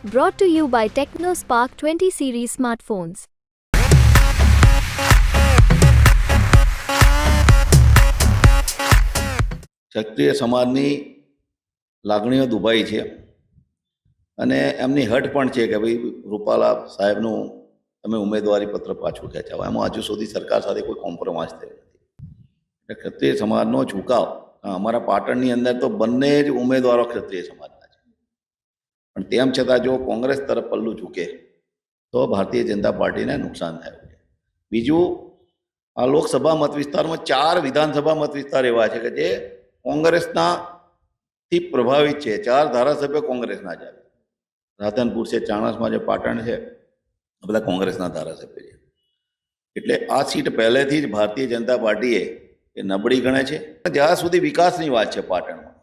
Brought to you by TechnoSpark 20 series smartphones. ક્ષત્રિય સમાજની લાગણીઓ દુભાઈ છે અને એમની હટ પણ છે કે ભાઈ રૂપાલા સાહેબનું તમે ઉમેદવારી પત્ર પાછું ખેંચાવો. એમાં હજુ સુધી સરકાર સાથે કોઈ કોમ્પ્રોમાઇઝ થયો નથી. એટલે ક્ષત્રિય સમાજનો ઝુકાવ અમારા પાટણની અંદર તો બંને જ ઉમેદવારો ક્ષત્રિય સમાજના છે, પણ તેમ છતાં જો કોંગ્રેસ તરફ પલ્લું ઝૂકે તો ભારતીય જનતા પાર્ટીને નુકસાન થાય છે. બીજું, આ લોકસભા મત વિસ્તારમાં 4 વિધાનસભા મત વિસ્તાર એવા છે કે જે કોંગ્રેસના થી પ્રભાવિત છે. 4 ધારાસભ્યો કોંગ્રેસના છે. રાધનપુર છે, ચાણસમાં જે પાટણ છે, આ બધા કોંગ્રેસના ધારાસભ્ય છે. એટલે આ સીટ પહેલેથી જ ભારતીય જનતા પાર્ટીએ એ નબળી ગણે છે. જ્યાં સુધી વિકાસની વાત છે પાટણમાં,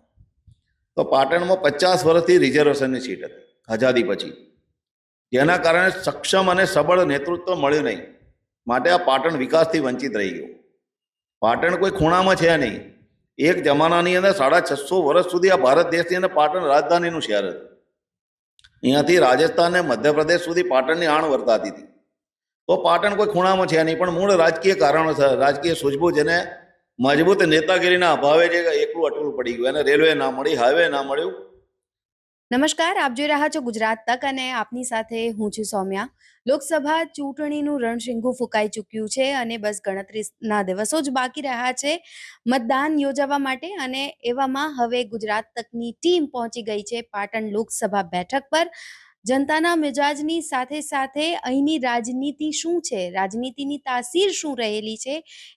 તો પાટણમાં 50 વર્ષથી રિઝર્વેશનની સીટ હતી આઝાદી પછી, જેના કારણે સક્ષમ અને સબળ નેતૃત્વ મળ્યું નહીં. માટે આ પાટણ વિકાસથી વંચિત રહી ગયું. પાટણ કોઈ ખૂણામાં છે નહીં. એક જમાનાની અંદર 650 વર્ષ સુધી આ ભારત દેશની અંદર પાટણ રાજધાનીનું શહેર હતું. અહીંયાથી રાજસ્થાન અને મધ્યપ્રદેશ સુધી પાટણની આણ વર્તાતી હતી. તો પાટણ કોઈ ખૂણામાં છે નહીં, પણ મૂળ રાજકીય કારણોસર, રાજકીય સૂઝબૂઝ અને મજબૂત નેતાગીરીના અભાવે જે એકલું અટલું પડી ગયું. અને રેલવે ના મળી, હાઈવે ના મળ્યું. નમસ્કાર, આપ જોઈ રહ્યા છો ગુજરાત તક અને આપની સાથે હું છું સૌમ્યા. લોકસભા ચૂંટણીનું રણશીંગું ફૂંકાઈ ચૂક્યું છે અને બસ ગણતરીના દિવસો જ બાકી રહ્યા છે મતદાન યોજાવા માટે. અને એવામાં હવે ગુજરાત તકની ટીમ પહોંચી ગઈ છે પાટણ લોકસભા બેઠક પર. જનતાના મિજાજની સાથે સાથે અહીંની રાજનીતિ શું છે, રાજનીતિની તાસીર શું રહેલી છે,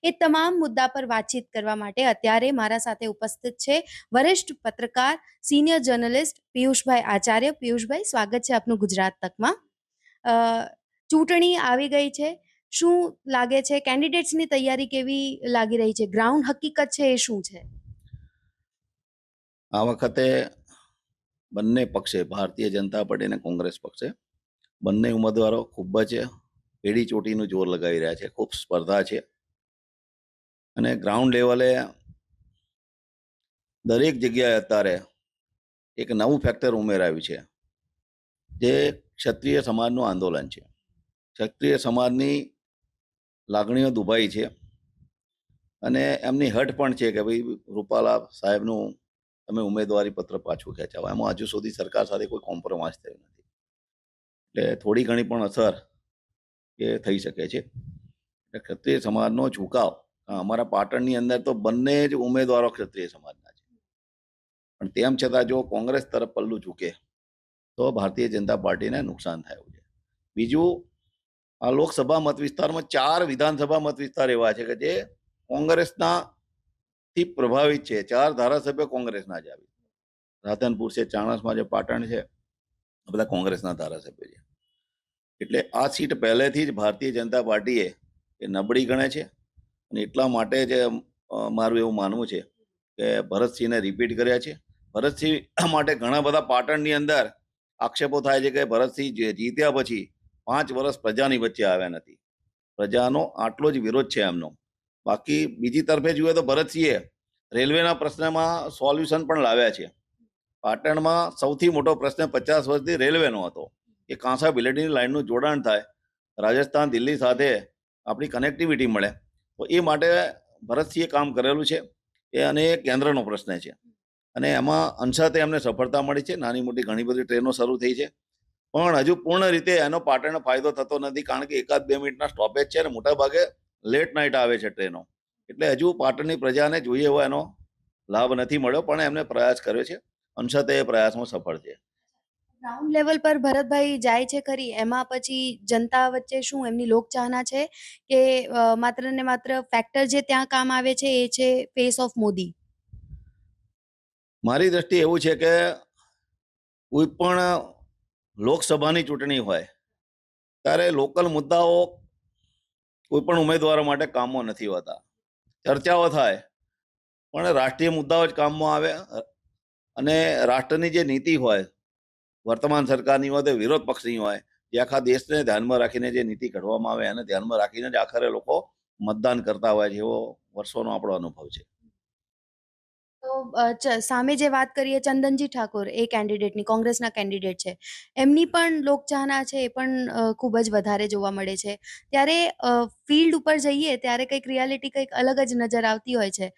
એ તમામ મુદ્દા પર વાતચીત કરવા માટે અત્યારે મારા સાથે ઉપસ્થિત છે વરિષ્ઠ પત્રકાર, સિનિયર જર્નલિસ્ટ પિયુષભાઈ આચાર્ય. પિયુષભાઈ, સ્વાગત છે આપનું ગુજરાત તકમાં. ચૂંટણી આવી ગઈ છે, શું લાગે છે કેન્ડિડેટ્સની તૈયારી કેવી લાગી રહી છે? ગ્રાઉન્ડ હકીકત છે એ શું છે? આ વખતે બંને પક્ષે, ભારતીય જનતા પાર્ટી અને કોંગ્રેસ પક્ષે, બંને ઉમેદવારો ખૂબ જ એડી ચોટીનું જોર લગાવી રહ્યા છે. ખૂબ સ્પર્ધા છે અને ગ્રાઉન્ડ લેવલે દરેક જગ્યાએ અત્યારે એક નવું ફેક્ટર ઉમેરાયું છે, જે ક્ષત્રિય સમાજનું આંદોલન છે. ક્ષત્રિય સમાજની લાગણીઓ દુભાઈ છે અને એમની હટ પણ છે કે ભાઈ રૂપાલા સાહેબનું તમે ઉમેદવારી પત્ર પાછું ખેંચાવો. એમાં હજુ સુધી સરકાર સાથે કોઈ કોમ્પ્રોમાઇઝ થયો નથી. એટલે થોડી ઘણી પણ અસર એ થઈ શકે છે. એટલે ક્ષત્રિય સમાજનો ઝુકાવ અમારા પાટણની અંદર તો બંને જ ઉમેદવારો ક્ષત્રિય સમાજના છે, પણ તેમ છતાં જો કોંગ્રેસ તરફ પલ્લું ઝૂકે તો ભારતીય જનતા પાર્ટીને નુકસાન થયું છે. બીજું, આ લોકસભા મત વિસ્તારમાં 4 વિધાનસભા મત વિસ્તાર એવા છે કે જે કોંગ્રેસના થી પ્રભાવિત છે. 4 ધારાસભ્યો કોંગ્રેસના છે. રાધનપુર છે, ચાણસમાં જે પાટણ છે, આ બધા કોંગ્રેસના ધારાસભ્ય છે. એટલે આ સીટ પહેલેથી જ ભારતીય જનતા પાર્ટીએ એ નબળી ગણે છે અને એટલા માટે જ મારું એવું માનવું છે કે ભરતસિંહને રિપીટ કર્યા છે. ભરતસિંહ માટે ઘણા બધા પાટણની અંદર આક્ષેપો થાય છે કે ભરતસિંહ જીત્યા પછી 5 વર્ષ પ્રજાની વચ્ચે આવ્યા નથી. પ્રજાનો આટલો જ વિરોધ છે એમનો. બાકી બીજી તરફે જોઈએ તો ભરતસિંહે રેલવેના પ્રશ્નમાં સોલ્યુશન પણ લાવ્યા છે. પાટણમાં સૌથી મોટો પ્રશ્ન 50 વર્ષથી રેલવેનો હતો કે કાંસા બિલેટની લાઇનનું જોડાણ થાય, રાજસ્થાન દિલ્હી સાથે આપણી કનેક્ટિવિટી મળે. તો એ માટે ભરતસિંહે કામ કરેલું છે એ, અને એ કેન્દ્રનો પ્રશ્ન છે અને એમાં અંશતે એમને સફળતા મળી છે. નાની મોટી ઘણી બધી ટ્રેનો શરૂ થઈ છે, પણ હજુ પૂર્ણ રીતે એનો પાટણને ફાયદો થતો નથી, કારણ કે 1-2 મિનિટના સ્ટોપેજ છે અને મોટાભાગે લેટ નાઇટ આવે છે ટ્રેનો. એટલે હજુ પાટણની પ્રજાને જોઈએ એવો એનો લાભ નથી મળ્યો, પણ એમને પ્રયાસ કર્યો છે. અંશતે એ પ્રયાસમાં સફળ છે. ગ્રાઉન્ડ લેવલ પર ભરતભાઈ જાય છે ખરી, એમાં પછી જનતા વચ્ચે શું એમની લોકચાહના છે કે માત્ર ને માત્ર ફેક્ટર જે ત્યાં કામ આવે છે એ છે ફેસ ઓફ મોદી? મારી દ્રષ્ટિએ એવું છે કે કોઈ પણ લોકસભાની ચૂંટણી હોય ત્યારે લોકલ મુદ્દાઓ કોઈ પણ ઉમેદવારો માટે કામમાં નથી હોતા. ચર્ચાઓ થાય, પણ રાષ્ટ્રીય મુદ્દાઓ જ કામમાં આવે. અને રાષ્ટ્રની જે નીતિ હોય, વર્તમાન સરકારની હોય તો વિરોધ પક્ષની હોય, જે આખા દેશને ધ્યાનમાં રાખીને જે નીતિ ઘડવામાં આવે એને ધ્યાનમાં રાખીને જ આખરે લોકો મતદાન કરતા હોય છે. એવો વર્ષોનો આપણો અનુભવ છે. તો સામે જે વાત કરીએ ચંદનજી ઠાકોર એ કેન્ડિડેટની કોંગ્રેસના કેન્ડિડેટ છે. એમની પણ લોકચાહના છે એ પણ ખૂબ જ વધારે જોવા મળે છે. ત્યારે ફિલ્ડ ઉપર જઈએ ત્યારે કંઈક રિયાલિટી કંઈક અલગ જ નજર આવતી હોય છે.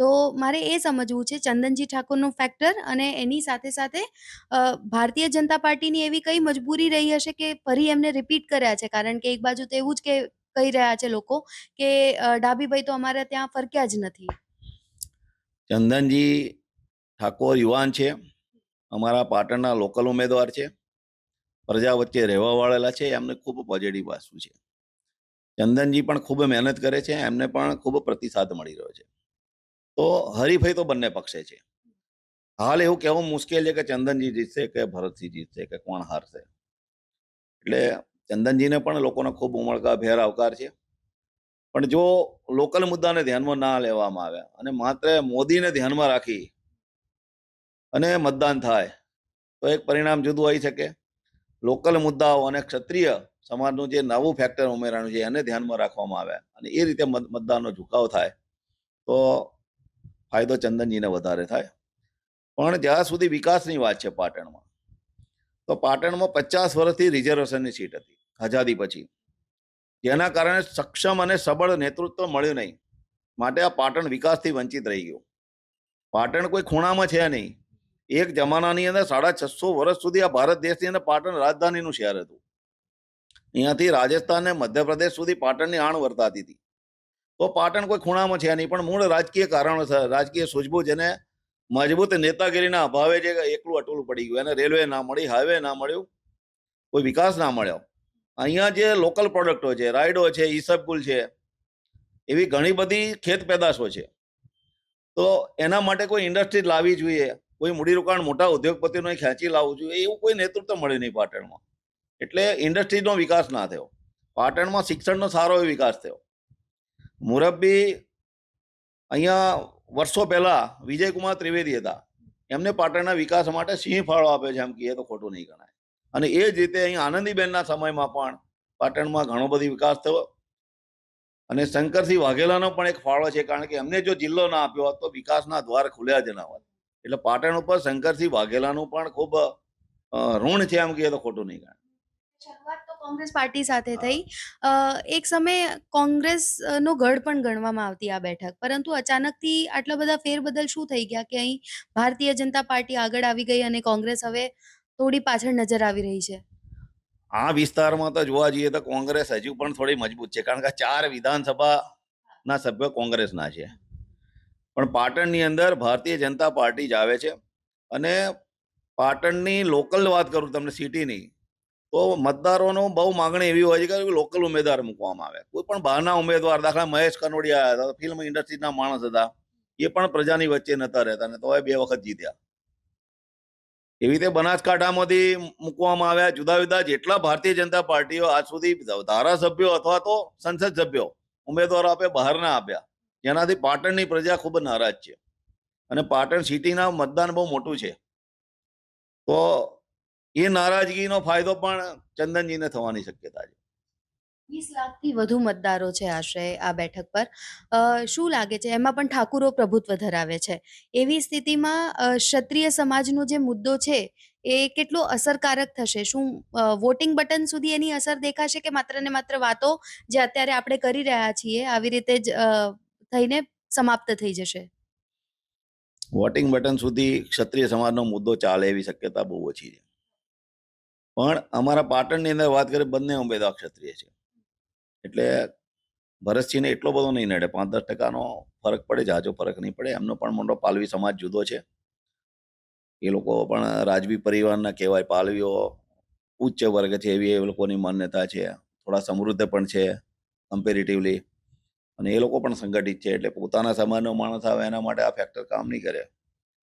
તો મારે એ સમજવું છે ચંદનજી ઠાકોરનું ફેક્ટર અને એની સાથે ભારતીય જનતા પાર્ટીની એવી કઈ મજબૂરી રહી હશે કે ફરી એમને રિપીટ કર્યા છે? કારણ કે એક બાજુ તો એવું જ કહી રહ્યા છે લોકો કે ડાભીભાઈ તો અમારે ત્યાં ફરક્યા જ નથી. ચંદનજી ઠાકોર યુવાન છે, અમારા પાટણના લોકલ ઉમેદવાર છે, પ્રજા વચ્ચે રહેવા વાળેલા છે, એમને ખૂબ પોઝિટિવ વસ્તુ છે. ચંદનજી પણ ખૂબ મહેનત કરે છે, એમને પણ ખૂબ પ્રતિસાદ મળી રહ્યો છે. તો હરીફાઈ તો બંને પક્ષે છે. હાલ એવું કહેવું મુશ્કેલ છે કે ચંદનજી જીતશે કે ભરતસિંહ જીતશે કે કોણ હારશે. એટલે ચંદનજીને પણ લોકોનો ખૂબ ઉમળકાભેર આવકાર છે. પણ જો લોકલ મુદ્દાને ધ્યાનમાં ના લેવામાં આવે અને માત્ર મોદીને ધ્યાનમાં રાખી અને મતદાન થાય તો એક પરિણામ જુદું આવી શકે. લોકલ મુદ્દાઓ અને ક્ષત્રિય સમાજનું જે નવું ફેક્ટર ઉમેરાનું છે એને ધ્યાનમાં રાખવામાં આવે અને એ રીતે મતદાનનો ઝુકાવ થાય તો ફાયદો ચંદનજીને વધારે થાય. પણ જ્યાં સુધી વિકાસની વાત છે પાટણમાં, તો પાટણમાં 50 વર્ષથી રિઝર્વેશનની સીટ હતી આઝાદી પછી, જેના કારણે સક્ષમ અને સબળ નેતૃત્વ મળ્યું નહીં. માટે આ પાટણ વિકાસથી વંચિત રહી ગયું. પાટણ કોઈ ખૂણામાં છે નહીં. એક જમાનાની અંદર 650 વર્ષ સુધી આ ભારત દેશની અંદર પાટણ રાજધાનીનું શહેર હતું. અહીંયાથી રાજસ્થાન ને મધ્યપ્રદેશ સુધી પાટણની આણ વર્તાતી હતી. તો પાટણ કોઈ ખૂણામાં છે નહીં, પણ મૂળ રાજકીય કારણોસર, રાજકીય સૂઝબૂઝ અને મજબૂત નેતાગીરીના અભાવે જે એકલું અટલું પડી ગયું. એને રેલવે ના મળી, હાઈવે ના મળ્યું, કોઈ વિકાસ ના મળ્યો. અહીંયા જે લોકલ પ્રોડક્ટો છે, રાયડો છે, ઈસબગુલ છે, એવી ઘણી બધી ખેત પેદાશો છે. તો એના માટે કોઈ ઇન્ડસ્ટ્રી લાવવી જોઈએ, કોઈ મૂડીરોકાણ મોટા ઉદ્યોગપતિઓને ખેંચી લાવવું જોઈએ, એવું કોઈ નેતૃત્વ મળ્યું નહીં પાટણમાં. એટલે ઇન્ડસ્ટ્રીનો વિકાસ ના થયો. પાટણમાં શિક્ષણનો સારો એવો વિકાસ થયો. મુરબ્બી અહીંયા વર્ષો પહેલા વિજયકુમાર ત્રિવેદી હતા. એમને પાટણના વિકાસ માટે સિંહ ફાળો આપ્યો છે, એમ કહીએ તો ખોટું નહીં ગણાય. અને એ જ રીતે અહીં આનંદીબેનના સમયમાં પણ પાટણમાં ઘણો બધો વિકાસ થયો. અને શંકરસિંહ વાઘેલાનો પણ એક ફાળો છે, કારણ કે એમને જો જિલ્લો ના આપ્યો હોત તો વિકાસના દ્વાર ખુલ્યા જ ના હોત. એટલે પાટણ ઉપર શંકરસિંહ વાઘેલાનું પણ ખૂબ ઋણ છે, એમ કહીએ તો ખોટું નહીં ગણાય. શરૂઆત તો કોંગ્રેસ પાર્ટી સાથે થઈ. એક સમયે કોંગ્રેસનો ગઢ પણ ગણવામાં આવતી આ બેઠક. પરંતુ અચાનકથી આટલા બધા ફેરબદલ શું થઈ ગયા કે અહીં ભારતીય જનતા પાર્ટી આગળ આવી ગઈ અને કોંગ્રેસ હવે થોડી પાછળ નજર આવી રહી છે? આ વિસ્તારમાં તો જોવા જઈએ તો કોંગ્રેસ હજુ પણ થોડી મજબૂત છે, કારણ કે 4 વિધાનસભાના સભ્યો કોંગ્રેસના છે. પણ પાટણની અંદર ભારતીય જનતા પાર્ટી જ આવે છે. અને પાટણની લોકલ વાત કરું તમને, સિટીની, તો મતદારોનો બહુ માગણી એવી હોય છે કે લોકલ ઉમેદવાર મૂકવામાં આવે. કોઈ પણ બહારના ઉમેદવાર, દાખલા મહેશ કનોડિયા હતા, ફિલ્મ ઇન્ડસ્ટ્રીના માણસ હતા, એ પણ પ્રજાની વચ્ચે નતા રહેતા ને તોય 2 વખત જીત્યા. એવી રીતે બનાસકાંઠામાંથી મૂકવામાં આવ્યા. જુદા જુદા જેટલા ભારતીય જનતા પાર્ટીઓ આજ સુધી ધારાસભ્યો અથવા તો સંસદ સભ્યો ઉમેદવારો આપ્યા, બહારના આપ્યા, જેનાથી પાટણની પ્રજા ખૂબ નારાજ છે. અને પાટણ સિટીના મતદાન બહુ મોટું છે. તો એ નારાજગીનો ફાયદો પણ ચંદનજીને થવાની શક્યતા છે. 20 લાખથી વધુ મતદારો છે આશરે આ બેઠક પર. શું લાગે છે એમાં પણ ઠાકુરો પ્રભુત્વ ધરાવે છે. એવી સ્થિતિમાં ક્ષત્રિય સમાજનો જે મુદ્દો છે એ કેટલો અસરકારક થશે? શું વોટિંગ બટન સુધી એની અસર દેખાશે કે માત્ર ને માત્ર વાતો જે અત્યારે આપણે કરી રહ્યા છીએ આવી રીતે જ થઈને સમાપ્ત થઈ જશે? વોટિંગ બટન સુધી ક્ષત્રિય સમાજનો મુદ્દો ચાલે એવી શક્યતા બહુ ઓછી છે. પણ અમારા પાટણની અંદર વાત કરીએ, બંને ઉમેદવાર ક્ષત્રિય છે. એટલે ભરતસિંહને એટલો બધો નહીં નડે, 5-10% ફરક પડે, જાજો ફરક નહીં પડે. એમનો પણ મોટો પાલવી સમાજ જુદો છે. એ લોકો પણ રાજવી પરિવારના કહેવાય. પાલવીઓ ઉચ્ચ વર્ગ છે એવી એ લોકોની માન્યતા છે. થોડા સમૃદ્ધ પણ છે કમ્પેરેટિવલી. અને એ લોકો પણ સંગઠિત છે. એટલે પોતાના સમાજનો માણસ આવે એના માટે આ ફેક્ટર કામ નહીં કરે.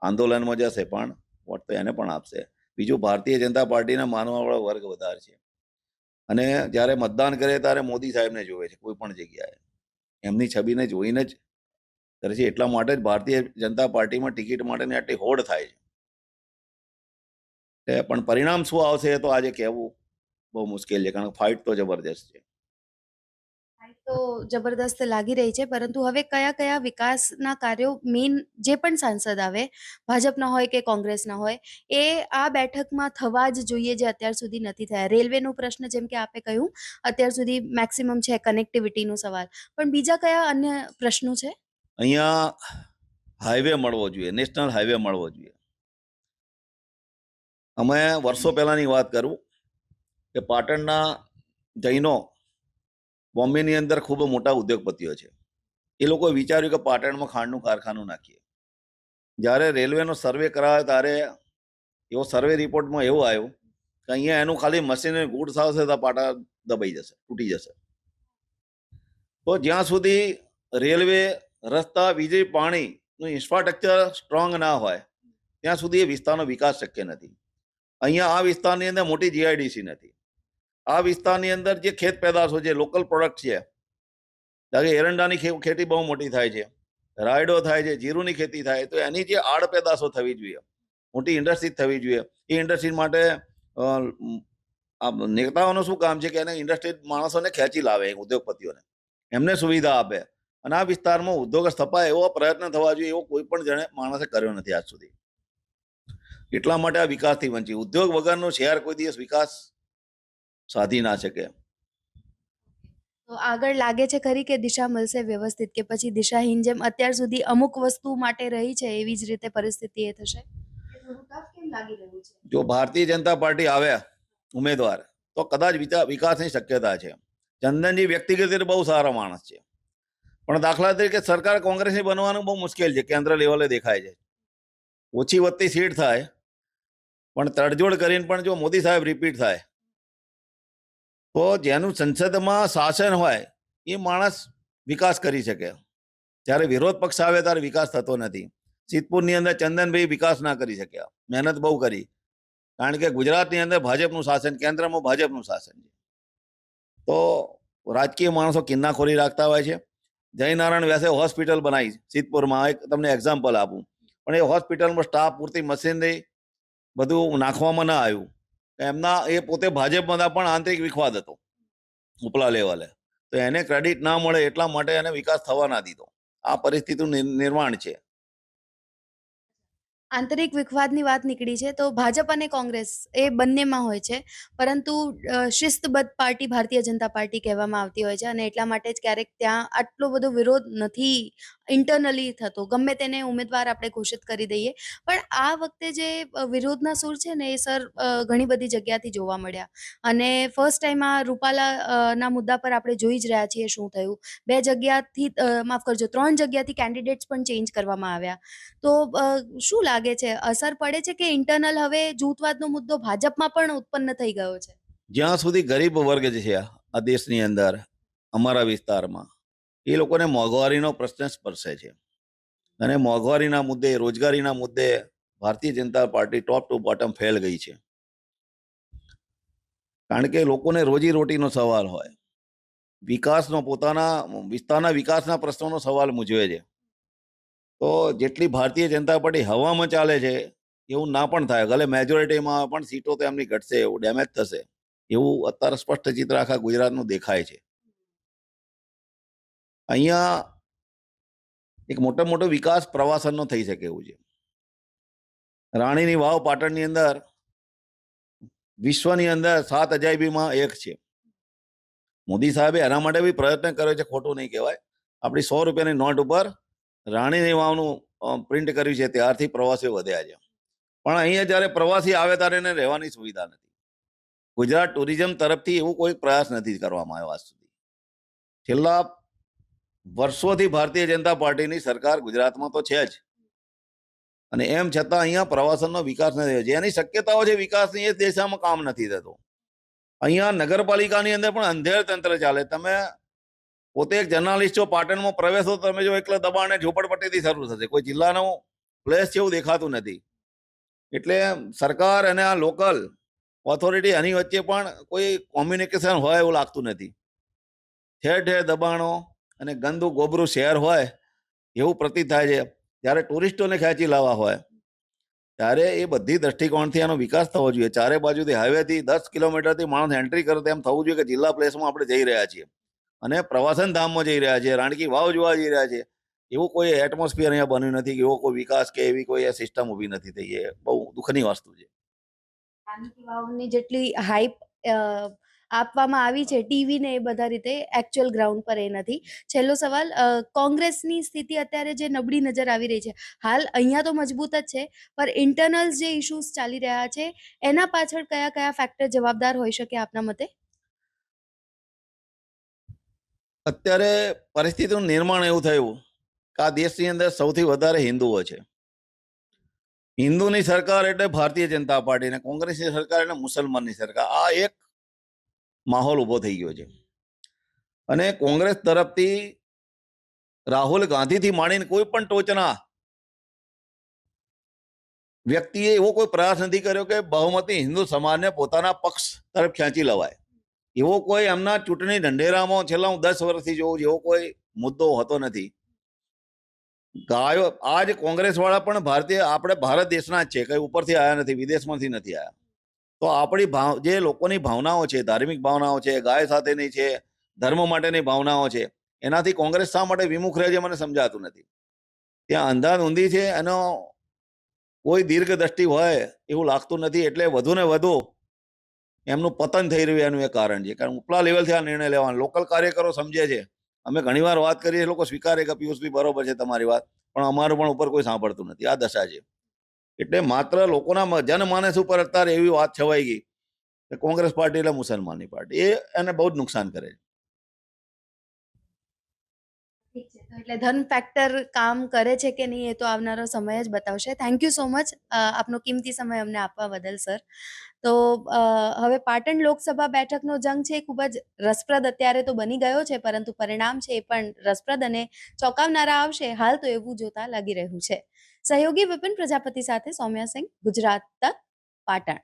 આંદોલનમાં જશે પણ વોટ તો એને પણ આપશે. બીજું, ભારતીય જનતા પાર્ટીના માનવાવાળો વર્ગ વધારે છે. અને જ્યારે મતદાન કરે ત્યારે મોદી સાહેબને જોવે છે કોઈ પણ જગ્યાએ. એમની છબીને જોઈને જ કરે છે. એટલા માટે જ ભારતીય જનતા પાર્ટીમાં ટિકિટ માટેની આટલી હોડ થાય છે. પણ પરિણામ શું આવશે તો આજે કહેવું બહુ મુશ્કેલ છે, કારણ કે ફાઇટ તો જબરજસ્ત છે. તો જબરદસ્ત લાગી રહી છે, પરંતુ હવે કયા-કયા વિકાસના કાર્યો મેઈન જે પણ સાંસદ આવે, ભાજપના હોય કે કોંગ્રેસના હોય, એ આ બેઠકમાં થવા જ જોઈએ જે અત્યાર સુધી નથી થયા. રેલવેનો પ્રશ્ન જેમ કે આપે કહ્યું, અત્યાર સુધી મેક્સિમમ છે કનેક્ટિવિટીનો સવાલ. પણ બીજા કયા અન્ય પ્રશ્નો છે? અહીંયા હાઈવે મળવો જોઈએ, નેશનલ હાઈવે મળવો જોઈએ. અમે વર્ષો પહેલાની વાત કરું કે પાટણના જૈનો બોમ્બેની અંદર ખૂબ મોટા ઉદ્યોગપતિઓ છે. એ લોકોએ વિચાર્યું કે પાટણમાં ખાંડનું કારખાનું નાખીએ. જ્યારે રેલવેનો સર્વે કરાયો ત્યારે એવો સર્વે રિપોર્ટમાં એવું આવ્યું કે અહીંયા એનું ખાલી મશીનરી ગુડ્સ આવશે તો પાટા દબાઈ જશે, તૂટી જશે. તો જ્યાં સુધી રેલવે, રસ્તા, વીજળી, પાણીનું ઇન્ફ્રાસ્ટ્રક્ચર સ્ટ્રોંગ ના હોય ત્યાં સુધી એ વિસ્તારનો વિકાસ શક્ય નથી. અહીંયા આ વિસ્તારની અંદર મોટી જીઆઈડીસી નથી. આ વિસ્તારની અંદર જે ખેત પેદાશો છે, લોકલ પ્રોડક્ટ છે, જ્યારે એરંડાની ખેતી બહુ મોટી થાય છે, રાયડો થાય છે, જીરુની ખેતી થાય, તો એની જે આડ પેદાશો થવી જોઈએ, મોટી ઇન્ડસ્ટ્રી થવી જોઈએ. એ ઇન્ડસ્ટ્રી માટે આ નેતાઓનું શું કામ છે કે એને ઇન્ડસ્ટ્રી માણસોને ખેંચી લાવે, ઉદ્યોગપતિઓને એમને સુવિધા આપે. અને આ વિસ્તારમાં ઉદ્યોગ સ્થપાય એવો પ્રયત્ન થવા જોઈએ, એવો કોઈ પણ જણે માણસે કર્યો નથી આજ સુધી. એટલા માટે આ વિકાસથી વંચિત. ઉદ્યોગ વગરનું શહેર કોઈ દિવસ વિકાસ સાધી ના શકે. તો આગળ લાગે છે ખરી કે દિશા મળશે વ્યવસ્થિત, કે પછી દિશાહીન જેમ અત્યાર સુધી અમુક વસ્તુ માટે રહી છે એવી જ રીતે પરિસ્થિતિ એ થશે? થોડું ટફ કેમ લાગી રહ્યું છે? જો ભારતીય જનતા પાર્ટી આવે ઉમેદવાર તો કદાચ વિકાસની શક્યતા છે. ચંદનજી વ્યક્તિગત રીતે બહુ સારા માણસ છે, પણ દાખલા તરીકે સરકાર કોંગ્રેસની બનવાનું બહુ મુશ્કેલ છે. કેન્દ્ર લેવલે દેખાય છે ઓછી વધતી સીટ થાય, પણ તડજોડ કરીને પણ જો મોદી સાહેબ રિપીટ થાય તો જેનું સંસદમાં શાસન હોય એ માણસ વિકાસ કરી શકે. જ્યારે વિરોધ પક્ષ આવે ત્યારે વિકાસ થતો નથી. સિદ્ધપુરની અંદર ચંદનભાઈ વિકાસ ના કરી શક્યા, મહેનત બહુ કરી, કારણ કે ગુજરાતની અંદર ભાજપનું શાસન, કેન્દ્રમાં ભાજપનું શાસન છે. તો રાજકીય માણસો કિન્નાખોરી રાખતા હોય છે. જયનારાયણ વ્યાસે હોસ્પિટલ બનાવી સિદ્ધપુરમાં, એક તમને એક્ઝામ્પલ આપું, પણ એ હોસ્પિટલમાં સ્ટાફ પૂરતી મશીનરી બધું નાખવામાં ના આવ્યું. એમના એ પોતે ભાજપમાં હતા, પણ આંતરિક વિખવાદ હતો ઉપલા લેવલે, તો એને ક્રેડિટ ના મળે એટલા માટે એને વિકાસ થવા ના દીધો. આ પરિસ્થિતિનું નિર્માણ છે. આંતરિક વિખવાદની વાત નીકળી છે, તો ભાજપ અને કોંગ્રેસ એ બંનેમાં હોય છે, પરંતુ શિસ્તબદ્ધ પાર્ટી ભારતીય જનતા પાર્ટી કહેવામાં આવતી હોય છે, અને એટલા માટે જ ક્યારેક ત્યાં આટલો બધો વિરોધ નથી ઇન્ટરનલી થતો, ગમે તેને ઉમેદવાર આપણે ઘોષિત કરી દઈએ. પણ આ વખતે જે વિરોધના સૂર છે ને એ સર ઘણી બધી જગ્યાથી જોવા મળ્યા, અને ફર્સ્ટ ટાઈમ આ રૂપાલા ના મુદ્દા પર આપણે જોઈ જ રહ્યા છીએ શું થયું. 2 જગ્યાથી માફ કરજો, 3 જગ્યાથી કેન્ડિડેટ્સ પણ ચેન્જ કરવામાં આવ્યા. તો શું લાગે છે, અસર પડે છે કે ઇન્ટરનલ હવે જૂથવાદનો મુદ્દો ભાજપમાં પણ ઉત્પન્ન થઈ ગયો છે? જ્યાં સુધી ગરીબ વર્ગ છે આ દેશની અંદર, અમારા વિસ્તારમાં, એ લોકોને મોંઘવારીનો પ્રશ્ન સ્પર્શે છે. અને મોંઘવારીના મુદ્દે, રોજગારીના મુદ્દે Bharatiya Janata Party top to bottom fail ગઈ છે. કારણ કે લોકોને રોજી રોટીનો સવાલ હોય, વિકાસનો, પોતાના વિસ્તારના વિકાસના પ્રશ્નોનો સવાલ મૂંઝવે છે. તો જેટલી ભારતીય જનતા પાર્ટી હવામાં ચાલે છે એવું ના પણ થાય, ભલે મેજોરિટીમાં પણ સીટો તો એમની ઘટશે, એવું ડેમેજ થશે, એવું અત્યારે સ્પષ્ટ ચિત્ર આખા ગુજરાતનું દેખાય છે. અહીંયા એક મોટો વિકાસ પ્રવાસનનો થઈ શકે એવું છે. રાણીની વાવ પાટણની અંદર વિશ્વની અંદર 7 અજાયબીમાં એક છે. મોદી સાહેબે એના માટે બી પ્રયત્ન કર્યો છે, ખોટું નહીં કહેવાય. આપણી 100 રૂપિયાની નોટ ઉપર રાણીની વાવનું પ્રિન્ટ કર્યું છે, ત્યારથી પ્રવાસીઓ વધ્યા છે. પણ અહીંયા જ્યારે પ્રવાસી આવે ત્યારે એને રહેવાની સુવિધા નથી. ગુજરાત ટુરિઝમ તરફથી એવું કોઈ પ્રયાસ નથી કરવામાં આવ્યો આજ સુધી. છેલ્લા વર્ષોથી ભારતીય જનતા પાર્ટીની સરકાર ગુજરાતમાં તો છે જ, અને એમ છતાં અહીંયા પ્રવાસનનો વિકાસ નથી થયો. જેની શક્યતાઓ છે વિકાસની, એ દિશામાં કામ નથી થતું. અહીંયા નગરપાલિકાની અંદર પણ અંધેર તંત્ર ચાલે. તમે પોતે એક જર્નાલિસ્ટ છો, પાટણમાં પ્રવેશો તમે જો એકલા દબાણ ઝોપડપટ્ટીથી શરૂ થશે, કોઈ જિલ્લાનો પ્લેસ જેવું દેખાતું નથી. એટલે સરકાર અને આ લોકલ ઓથોરિટી એની વચ્ચે પણ કોઈ કોમ્યુનિકેશન હોય એવું લાગતું નથી. ઠેર ઠેર દબાણો અને ગંદુ ગોબરું શહેર હોય એવું પ્રતીત થાય છે. જ્યારે ટુરિસ્ટોને ખેંચી લાવવા હોય ત્યારે એ બધી દ્રષ્ટિકોણથી આનો વિકાસ થવો જોઈએ. ચારે બાજુથી હાઈવેથી 10 કિલોમીટરથી માણસ એન્ટ્રી કરે તેમ થવું જોઈએ કે જિલ્લા પ્લેસમાં આપણે જઈ રહ્યા છીએ. અને પ્રવાસન ધામમાં જઈ રહ્યા છે, રાણકી વાવ જોવા જઈ રહ્યા છે. એવું કોઈ એટમોસ્ફિયર અહીંયા બન્યું નથી કે એવો કોઈ વિકાસ કે એવી કોઈ સિસ્ટમ ઊભી નથી થઈ. એ બહુ દુઃખની વસ્તુ છે. રાણી વાવની જેટલી હાઈપ આપવામાં આવી છે ટીવી ને એ બધા રીતે એકચ્યુઅલ ગ્રાઉન્ડ પર એ નથી. છેલ્લો સવાલ, કોંગ્રેસની સ્થિતિ અત્યારે જે નબળી નજર આવી રહી છે, હાલ અહીંયા તો મજબૂત જ છે, પણ ઇન્ટરનલ જે ઇશ્યુઝ ચાલી રહ્યા છે એના પાછળ કયા કયા ફેક્ટર જવાબદાર હોઈ શકે આપના મતે? અત્યારે પરિસ્થિતિનું નિર્માણ એવું થયું કે આ દેશની અંદર સૌથી વધારે હિન્દુઓ છે. હિન્દુની સરકાર એટલે ભારતીય જનતા પાર્ટી અને કોંગ્રેસની સરકાર એટલે મુસલમાનની સરકાર. આ એક માહોલ ઊભો થઈ ગયો છે. અને કોંગ્રેસ તરફથી રાહુલ ગાંધીથી માંડીને કોઈ પણ ટોચના વ્યક્તિએ એવો કોઈ પ્રયાસ નથી કર્યો કે બહુમતી હિન્દુ સમાજને પોતાના પક્ષ તરફ ખેંચી લવાય. એવો કોઈ એમના ચૂંટણી ઢંઢેરામાં છેલ્લા હું 10 વર્ષથી જોઉં છું, એવો કોઈ મુદ્દો હોતો નથી. ગાયો આજ કોંગ્રેસ વાળા પણ આપણે ભારત દેશના જ છે, કઈ ઉપરથી આવ્યા નથી, વિદેશમાંથી નથી આવ્યા. તો આપણી જે લોકોની ભાવનાઓ છે, ધાર્મિક ભાવનાઓ છે, ગાય સાથેની છે, ધર્મ માટેની ભાવનાઓ છે, એનાથી કોંગ્રેસ શા માટે વિમુખ રહે છે મને સમજાતું નથી. ત્યાં અંધાધૂંધી છે, એનો કોઈ દીર્ઘ દ્રષ્ટિ હોય એવું લાગતું નથી. એટલે વધુ ને વધુ એમનું પતન થઈ રહ્યું એનું એ કારણ છે. કારણ ઉપલા લેવલથી આ નિર્ણય લેવાનો લોકલ કાર્યકરો સમજે છે. અમે ઘણીવાર વાત કરીએ, લોકો સ્વીકારે કે પિયુષભાઈ બરોબર છે તમારી વાત, પણ અમારું પણ ઉપર કોઈ સાંભળતું નથી. આ દશા છે. એટલે માત્ર લોકોના જનમાનસ ઉપર અત્યારે એવી વાત છવાઈ ગઈ કે કોંગ્રેસ પાર્ટી એટલે મુસલમાનની પાર્ટી. એ એને બહુ જ નુકસાન કરે છે. ઠીક છે, તો એટલે ધન ફેક્ટર કામ કરે છે કે નહીં એ તો આવનારો સમય જ બતાવશે. થેન્ક યુ સો મચ આપનો કિંમતી સમય અમને આપવા બદલ સર. તો હવે પાટણ લોકસભા બેઠકનો જંગ છે એ ખૂબ જ રસપ્રદ અત્યારે તો બની ગયો છે, પરંતુ પરિણામ છે એ પણ રસપ્રદ અને ચોંકાવનારા આવશે હાલ તો એવું જોતા લાગી રહ્યું છે. સહયોગી વિપિન પ્રજાપતિ સાથે સૌમ્યા સિંહ, ગુજરાત તક, પાટણ.